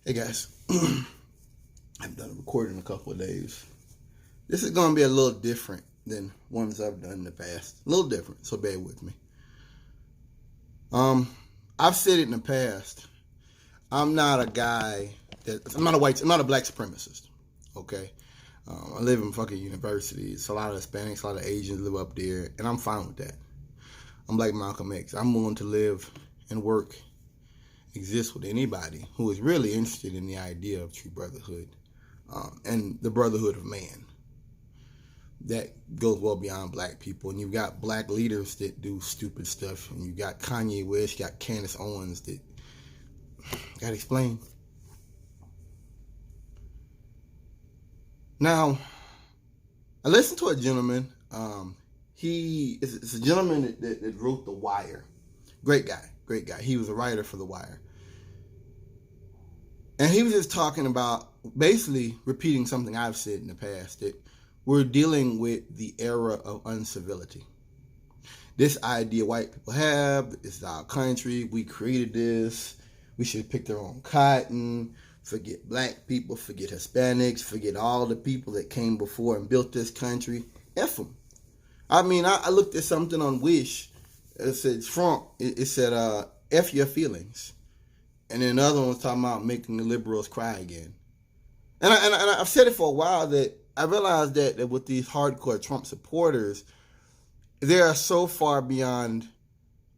Hey guys, I've done a recording in a couple of days. This is going to be a little different than ones I've done in the past. A little different, so bear with me. I've said it in the past. I'm not a black supremacist. Okay, I live in fucking university. It's a lot of Hispanics, a lot of Asians live up there, and I'm fine with that. I'm like Malcolm X. I'm willing to live and work, exist with anybody who is really interested in the idea of true brotherhood and the brotherhood of man. That goes well beyond black people. And you've got black leaders that do stupid stuff. And you've got Kanye West, you got Candace Owens that gotta explain. Now, I listened to a gentleman. It's a gentleman that wrote The Wire. Great guy. He was a writer for The Wire. And he was just talking about, basically repeating something I've said in the past, that we're dealing with the era of uncivility. This idea white people have, this is our country, we created this, we should pick their own cotton, forget black people, forget Hispanics, forget all the people that came before and built this country. F them. I mean, I looked at something on Wish. It said Trump. It said, F your feelings. And then another one was talking about making the liberals cry again. And I've said it for a while that I realized that with these hardcore Trump supporters, they are so far beyond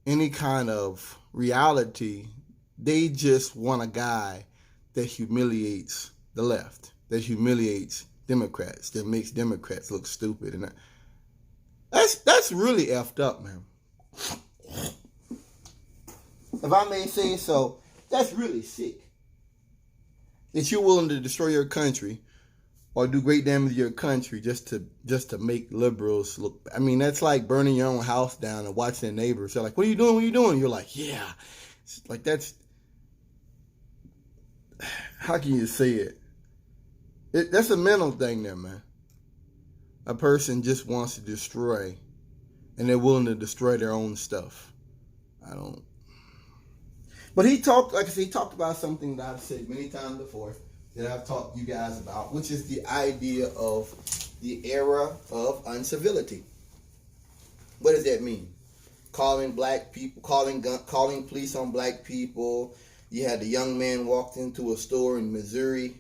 any kind of reality. They just want a guy that humiliates the left, that humiliates Democrats, that makes Democrats look stupid. And that's really effed up, man. If I may say so, that's really sick. That you're willing to destroy your country or do great damage to your country just to make liberals look. I mean, that's like burning your own house down and watching the neighbors. They're like, "What are you doing? What are you doing?" You're like, "Yeah." It's like, that's, how can you say it? That's a mental thing there, man. A person just wants to destroy, and they're willing to destroy their own stuff. I don't. But he talked about something that I've said many times before, that I've talked to you guys about, which is the idea of the era of uncivility. What does that mean? Calling black people, calling police on black people. You had the young man walked into a store in Missouri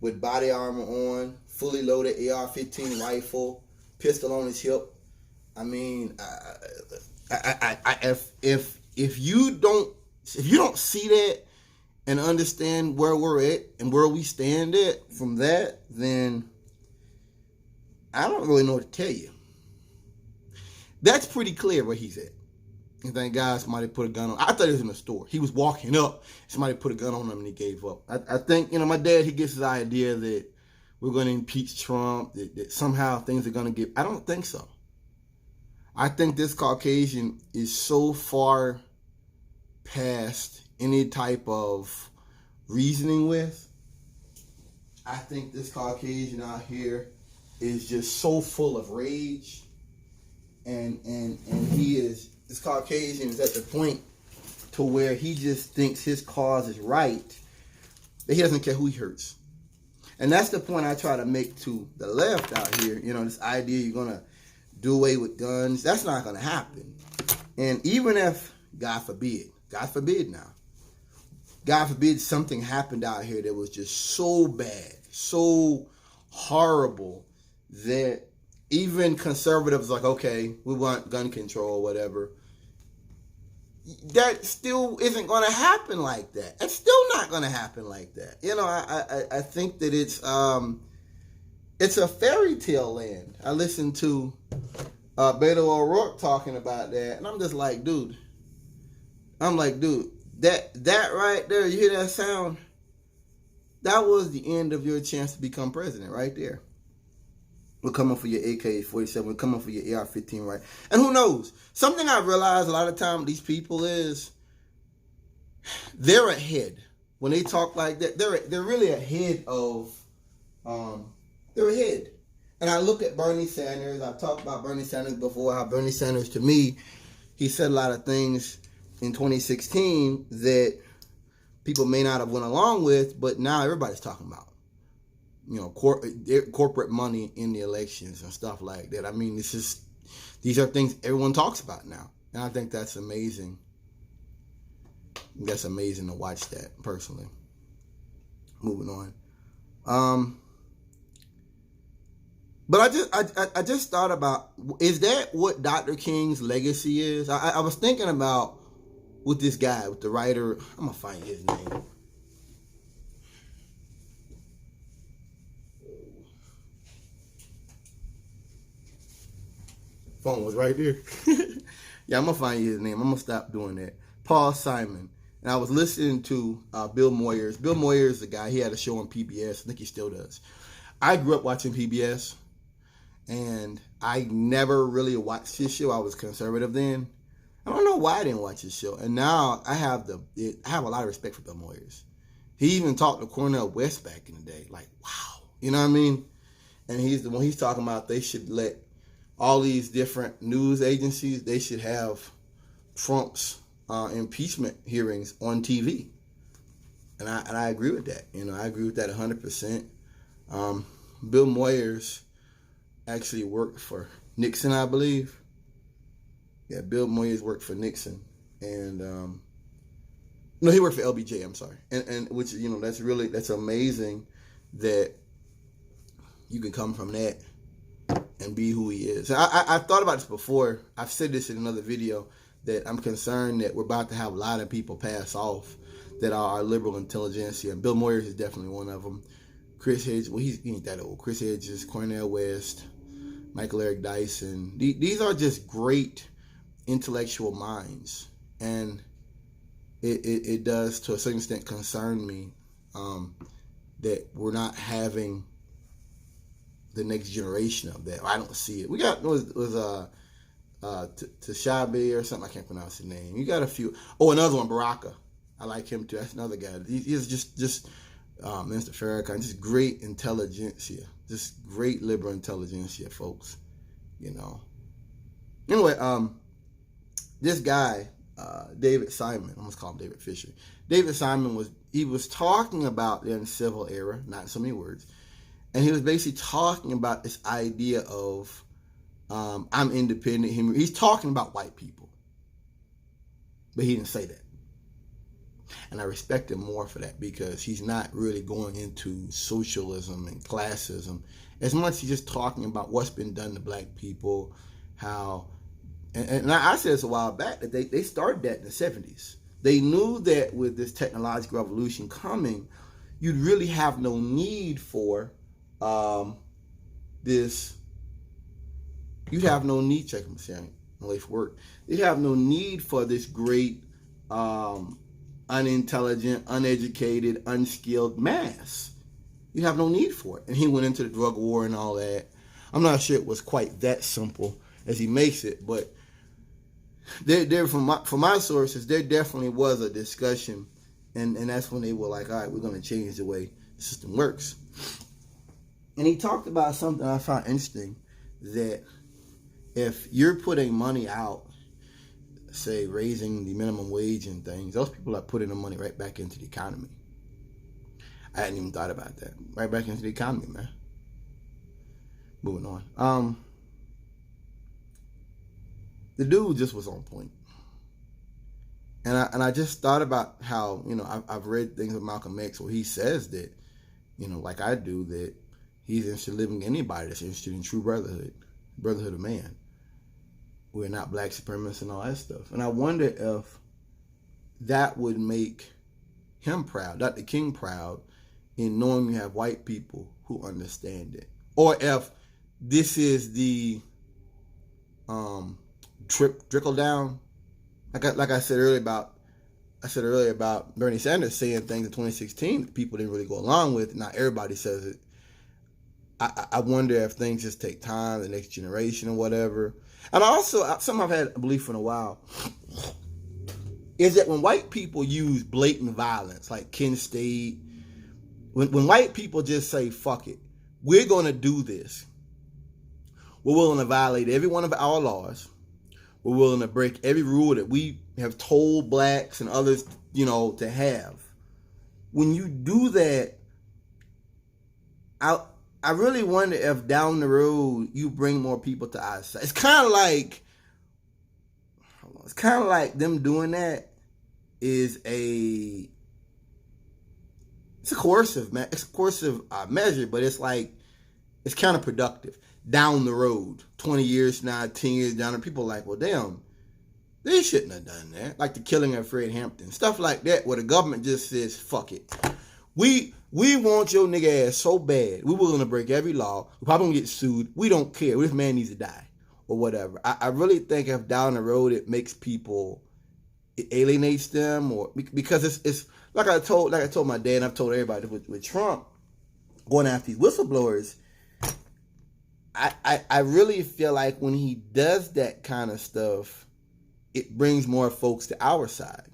with body armor on, fully loaded AR-15 rifle, pistol on his hip. I mean, if you don't see that and understand where we're at and where we stand at from that, then I don't really know what to tell you. That's pretty clear where he's at. And thank God somebody put a gun on. I thought he was in the store. He was walking up. Somebody put a gun on him and he gave up. I think, my dad, he gets his idea that we're going to impeach Trump, that somehow things are going to get. I don't think so. I think this Caucasian is so far past any type of reasoning with. I think this Caucasian out here is just so full of rage, and this Caucasian is at the point to where he just thinks his cause is right, that he doesn't care who he hurts. And that's the point I try to make to the left out here. This idea you're gonna do away with guns, that's not gonna happen. And even if, God forbid now, God forbid something happened out here that was just so bad, so horrible, that even conservatives like, okay, we want gun control, whatever. That still isn't going to happen like that. It's still not going to happen like that. I think that it's a fairy tale land. I listened to Beto O'Rourke talking about that, and I'm just like, dude. That right there, you hear that sound? That was the end of your chance to become president right there. We're coming for your AK-47. We're coming for your AR-15, right? And who knows? Something I realize a lot of time these people is, they're ahead. When they talk like that, they're really ahead of, they're ahead. And I look at Bernie Sanders. I've talked about Bernie Sanders before, how Bernie Sanders, to me, he said a lot of things in 2016 that people may not have went along with, but now everybody's talking about. Corporate money in the elections and stuff like that. I mean, these are things everyone talks about now. And I think that's amazing. That's amazing to watch that, personally. Moving on. But I just thought about, is that what Dr. King's legacy is? I was thinking about with this guy, with the writer. I'm going to find his name. Phone was right there. Yeah, I'm going to find his name. I'm going to stop doing that. Paul Simon. And I was listening to Bill Moyers. Bill Moyers is the guy. He had a show on PBS. I think he still does. I grew up watching PBS. And I never really watched his show. I was conservative then. I don't know why I didn't watch his show. And now I have a lot of respect for Bill Moyers. He even talked to Cornel West back in the day. Like, wow. You know what I mean? And he's talking about they should let all these different news agencies, they should have Trump's impeachment hearings on TV. And I agree with that. I agree with that 100%. Bill Moyers actually worked for Nixon, I believe. Yeah, Bill Moyers worked for Nixon. And no, he worked for LBJ, I'm sorry. And which, that's amazing that you can come from that and be who he is. I've thought about this before. I've said this in another video, that I'm concerned that we're about to have a lot of people pass off that are our liberal intelligentsia. And Bill Moyers is definitely one of them. Chris Hedges, well, he ain't that old. Chris Hedges, Cornel West, Michael Eric Dyson. These are just great intellectual minds. And it does, to a certain extent, concern me that we're not having the next generation of that. I don't see it. We got, Tashabe or something. I can't pronounce his name. You got a few. Oh, another one, Baraka. I like him too. That's another guy. He's just Minister Farrakhan. Just great intelligentsia. Just great liberal intelligentsia, folks. Anyway, this guy, David Simon. I almost call him David Fisher. David Simon was talking about the uncivil era, not in so many words, and he was basically talking about this idea of I'm independent. He's talking about white people. But he didn't say that. And I respect him more for that, because he's not really going into socialism and classism as much as he's just talking about what's been done to black people, how, and I said this a while back, that they started that in the 70s. They knew that with this technological revolution coming, you'd really have no need for this. You'd have no need, check them saying, late for work. You'd have no need for this great, unintelligent, uneducated, unskilled mass. You'd have no need for it. And he went into the drug war and all that. I'm not sure it was quite that simple as he makes it, but there from my sources, there definitely was a discussion, and that's when they were like, all right, we're going to change the way the system works. And he talked about something I found interesting, that if you're putting money out, say raising the minimum wage and things, those people are putting the money right back into the economy. I hadn't even thought about that. Right back into the economy, man. Moving on. The dude just was on point. And I just thought about how, I've read things with Malcolm X where he says that, like I do, that he's interested in living anybody that's interested in true brotherhood of man. We're not black supremacists and all that stuff. And I wonder if that would make him proud, Dr. King proud, in knowing you have white people who understand it. Or if this is the trickle down. Like I said earlier about Bernie Sanders saying things in 2016 that people didn't really go along with. Not everybody says it. I wonder if things just take time, the next generation or whatever. And also, something I've had a belief in a while, is that when white people use blatant violence, like Kent State, when white people just say, fuck it, we're going to do this. We're willing to violate every one of our laws. We're willing to break every rule that we have told blacks and others, to have. when you do that, I really wonder if down the road you bring more people to our side. It's kind of like them doing that is it's a coercive measure, but it's counterproductive. Down the road, 20 years now, 10 years down, and people are like, well, damn, they shouldn't have done that. Like the killing of Fred Hampton, stuff like that, where the government just says, fuck it. We want your nigga ass so bad. We were going to break every law. We're probably going to get sued. We don't care. This man needs to die or whatever. I really think if down the road it makes people, it alienates them, or because it's like I told my dad, and I've told everybody with Trump going after these whistleblowers, I really feel like when he does that kind of stuff, it brings more folks to our side.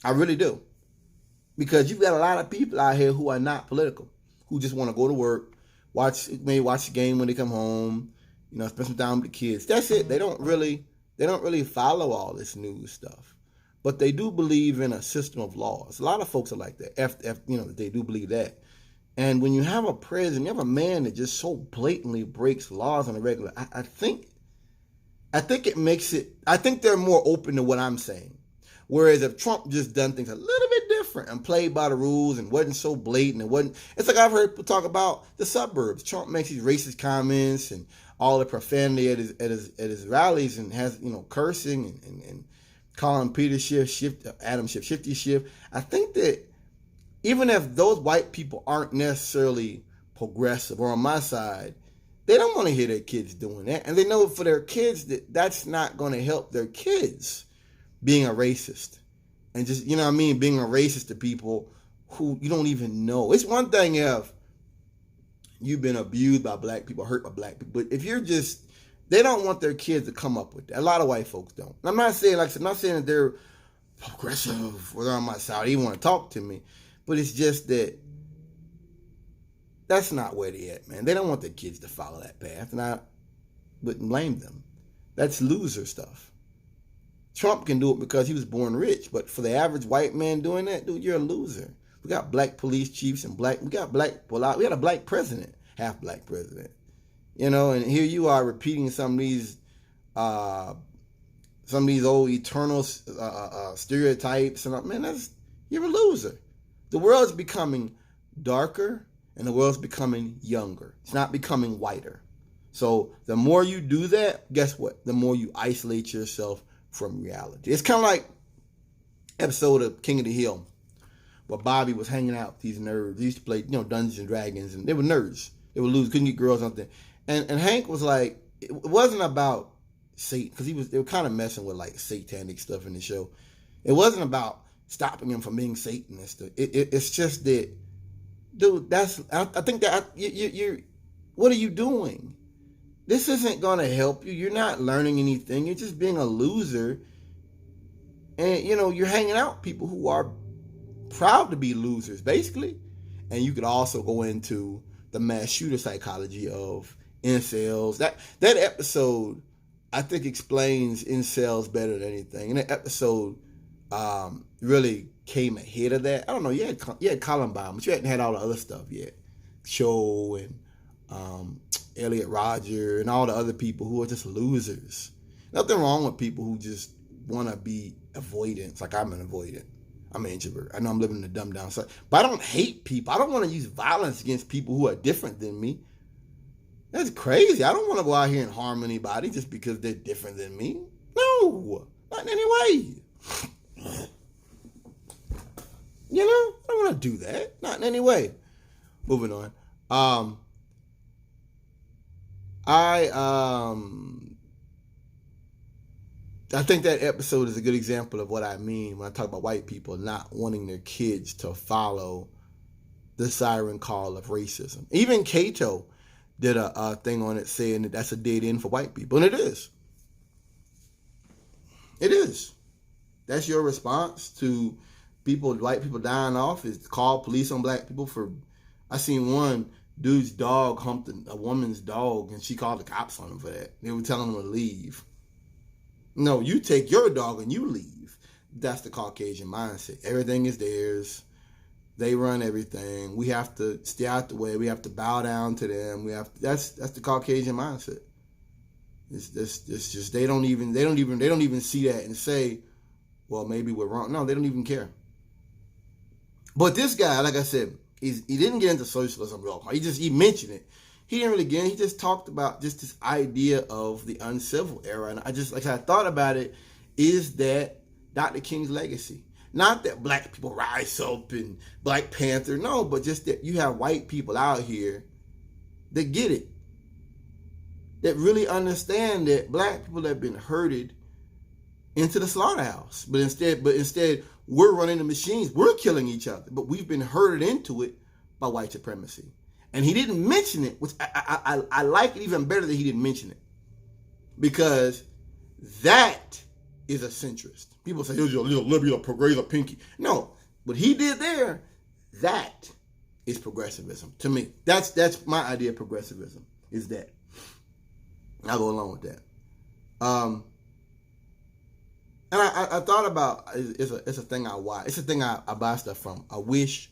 I really do. Because you've got a lot of people out here who are not political, who just want to go to work, maybe watch the game when they come home, spend some time with the kids. That's it. They don't really follow all this news stuff. But they do believe in a system of laws. A lot of folks are like that. They do believe that. And when you have a president, you have a man that just so blatantly breaks laws on a regular, I think it makes it, I think they're more open to what I'm saying. Whereas if Trump just done things a little bit different and played by the rules and wasn't so blatant, it's like I've heard people talk about the suburbs. Trump makes these racist comments and all the profanity at his rallies and has, cursing and calling Peter Schiff, Adam Schiff, Shifty Schiff. I think that even if those white people aren't necessarily progressive or on my side, they don't want to hear their kids doing that. And they know for their kids that's not going to help their kids being a racist. And just, being a racist to people who you don't even know. It's one thing if you've been abused by black people, hurt by black people. But if they don't want their kids to come up with that. A lot of white folks don't. I'm not saying that they're progressive or they're on my side. They even want to talk to me. But it's just that that's not where they at, man. They don't want their kids to follow that path, and I wouldn't blame them. That's loser stuff. Trump can do it because he was born rich, but for the average white man doing that, dude, you're a loser. We got black police chiefs and we had a black president, half black president, and here you are repeating some of these old eternal stereotypes, and man, you're a loser. The world's becoming darker and the world's becoming younger. It's not becoming whiter. So the more you do that, guess what? The more you isolate yourself from reality. It's kind of like episode of King of the Hill where Bobby was hanging out with these nerds. They used to play, Dungeons and Dragons, and they were nerds. They would lose, couldn't get girls or something. And Hank was like, it wasn't about Satan, because they were kind of messing with like satanic stuff in the show. It wasn't about stopping him from being Satanist. It's just that, dude, I think that you're what are you doing? This isn't going to help you. You're not learning anything. You're just being a loser. And, you're hanging out with people who are proud to be losers, basically. And you could also go into the mass shooter psychology of incels. That episode, I think, explains incels better than anything. And that episode really came ahead of that. I don't know. You had Columbine, but you hadn't had all the other stuff yet. Cho and Elliot Rodger and all the other people who are just losers. Nothing wrong with people who just want to be avoidant. Like I'm an avoidant. I'm an introvert. I know I'm living in the dumbed down side. But I don't hate people. I don't want to use violence against people who are different than me. That's crazy. I don't want to go out here and harm anybody just because they're different than me. No. Not in any way. I don't want to do that. Not in any way. Moving on. I think that episode is a good example of what I mean when I talk about white people not wanting their kids to follow the siren call of racism. Even Cato did a thing on it saying that that's a dead end for white people. And it is. It is. That's your response to white people dying off, is to call police on black people for, I seen one dude's dog humped a woman's dog and she called the cops on him for that. They were telling him to leave. No, you take your dog and you leave. That's the Caucasian mindset. Everything is theirs. They run everything. We have to stay out the way. We have to bow down to them. That's the Caucasian mindset. It's just they don't even see that and say, well, maybe we're wrong. No, they don't even care. But this guy, like I said, he didn't get into socialism at all. He mentioned it. He didn't really get it. He just talked about just this idea of the uncivil era. And I thought about it, is that Dr. King's legacy? Not that black people rise up and Black Panther, no, but just that you have white people out here that get it, that really understand that black people have been herded into the slaughterhouse. But instead, we're running the machines. We're killing each other, but we've been herded into it by white supremacy. And he didn't mention it, which I like it even better that he didn't mention it, because that is a centrist. People say, he's a liberal, progressive, pinky. No, what he did there, that is progressivism to me. That's my idea of progressivism, is that. I'll go along with that. And I thought about, it's a thing I watch. It's a thing I buy stuff from. I Wish.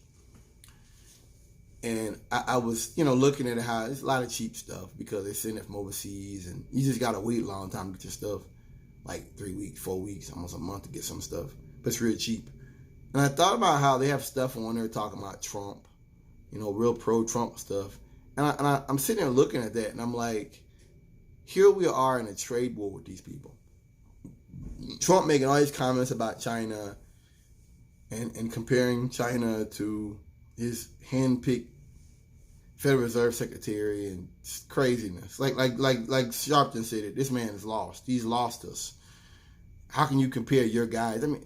And I was, looking at how it's a lot of cheap stuff because they send it from overseas, and you just got to wait a long time to get your stuff. Like 3 weeks, 4 weeks, almost a month to get some stuff. But it's real cheap. And I thought about how they have stuff on there talking about Trump, real pro-Trump stuff. And I'm sitting there looking at that, and I'm like, here we are in a trade war with these people. Trump making all these comments about China and comparing China to his hand-picked Federal Reserve Secretary and craziness. Like Sharpton said it, this man is lost. He's lost us. How can you compare your guys? I mean,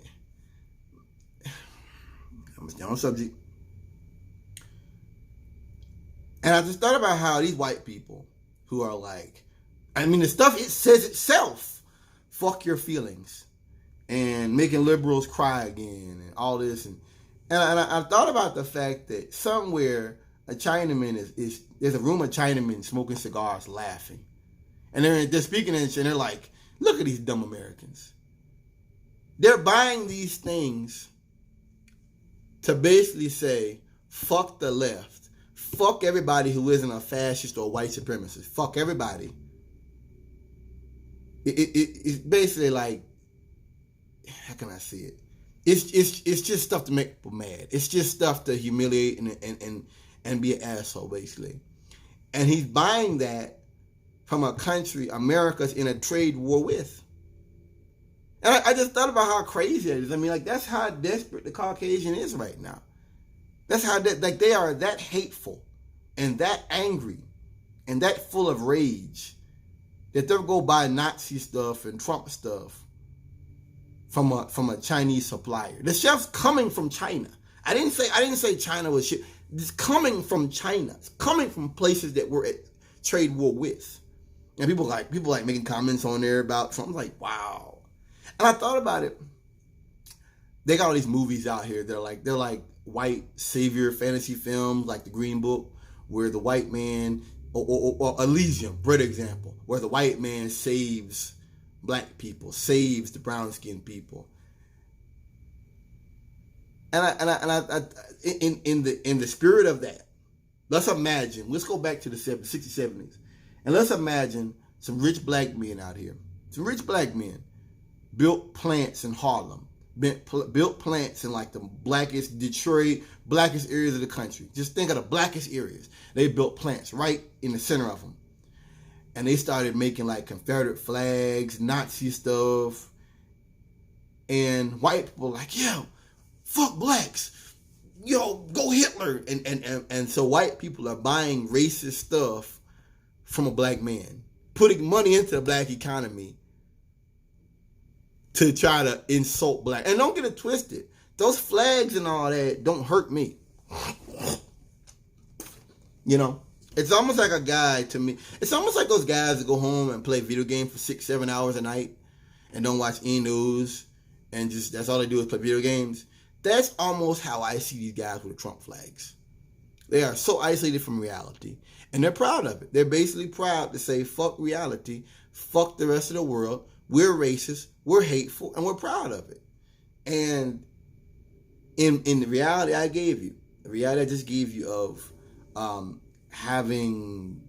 I'm on subject. And I just thought about how these white people who are like, the stuff, it says itself. Fuck your feelings. And making liberals cry again and all this. And I thought about the fact that somewhere a Chinaman there's a room of Chinamen smoking cigars laughing. And they're speaking and they're like, look at these dumb Americans. They're buying these things to basically say, fuck the left. Fuck everybody who isn't a fascist or white supremacist. Fuck everybody. It's basically like, how can I see it? It's just stuff to make people mad. It's just stuff to humiliate and be an asshole, basically. And he's buying that from a country America's in a trade war with. And I just thought about how crazy it is. That's how desperate the Caucasian is right now. That's how they are that hateful and that angry and that full of rage that they'll go buy Nazi stuff and Trump stuff from a Chinese supplier. The stuff's coming from China. I didn't say China was shit. It's coming from China. It's coming from places that we're at trade war with. And people like making comments on there about Trump. I'm like, wow. And I thought about it. They got all these movies out here. They're like white savior fantasy films, like The Green Book, where the white man, or Elysium, great example, where the white man saves black people, saves the brown-skinned people. And I in the spirit of that, let's go back to the 60s, 70s, and let's imagine some rich black men out here. Some rich black men built plants in Harlem, built plants in like the blackest Detroit, blackest areas of the country. Just think of the blackest areas. They built plants right in the center of them. And they started making like Confederate flags, Nazi stuff. And white people were like, yo, fuck blacks. Yo, go Hitler. And so white people are buying racist stuff from a black man, putting money into the black economy to try to insult black. And don't get it twisted. Those flags and all that don't hurt me. It's almost like a guy to me. It's almost like those guys that go home and play video games for 6-7 hours a night and don't watch any news and just that's all they do is play video games. That's almost how I see these guys with the Trump flags. They are so isolated from reality. And they're proud of it. They're basically proud to say, fuck reality, fuck the rest of the world. We're racist, we're hateful, and we're proud of it. And in the reality I gave you, the reality I just gave you of having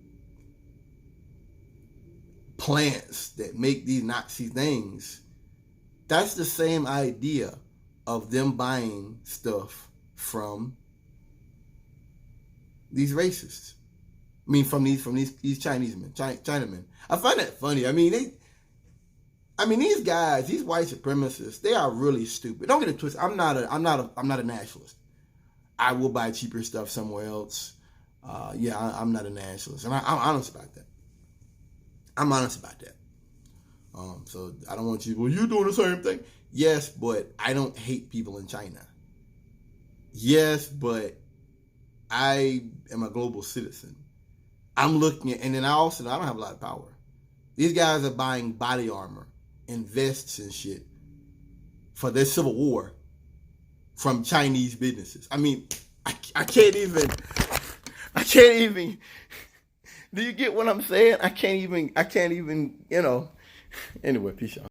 plants that make these Nazi things, that's the same idea of them buying stuff from these racists. I mean, from these Chinese men, Chinamen. I find that funny. I mean, these guys, these white supremacists, they are really stupid. Don't get it twisted. I'm not a nationalist. I will buy cheaper stuff somewhere else. I'm not a nationalist, and I'm honest about that. I'm honest about that. So I don't want you. Well, you're doing the same thing. Yes, but I don't hate people in China. Yes, but I am a global citizen. I'm looking at, and then I don't have a lot of power. These guys are buying body armor and vests and shit for their civil war from Chinese businesses. I mean, I can't even. Do you get what I'm saying? I can't even, Anyway, peace out.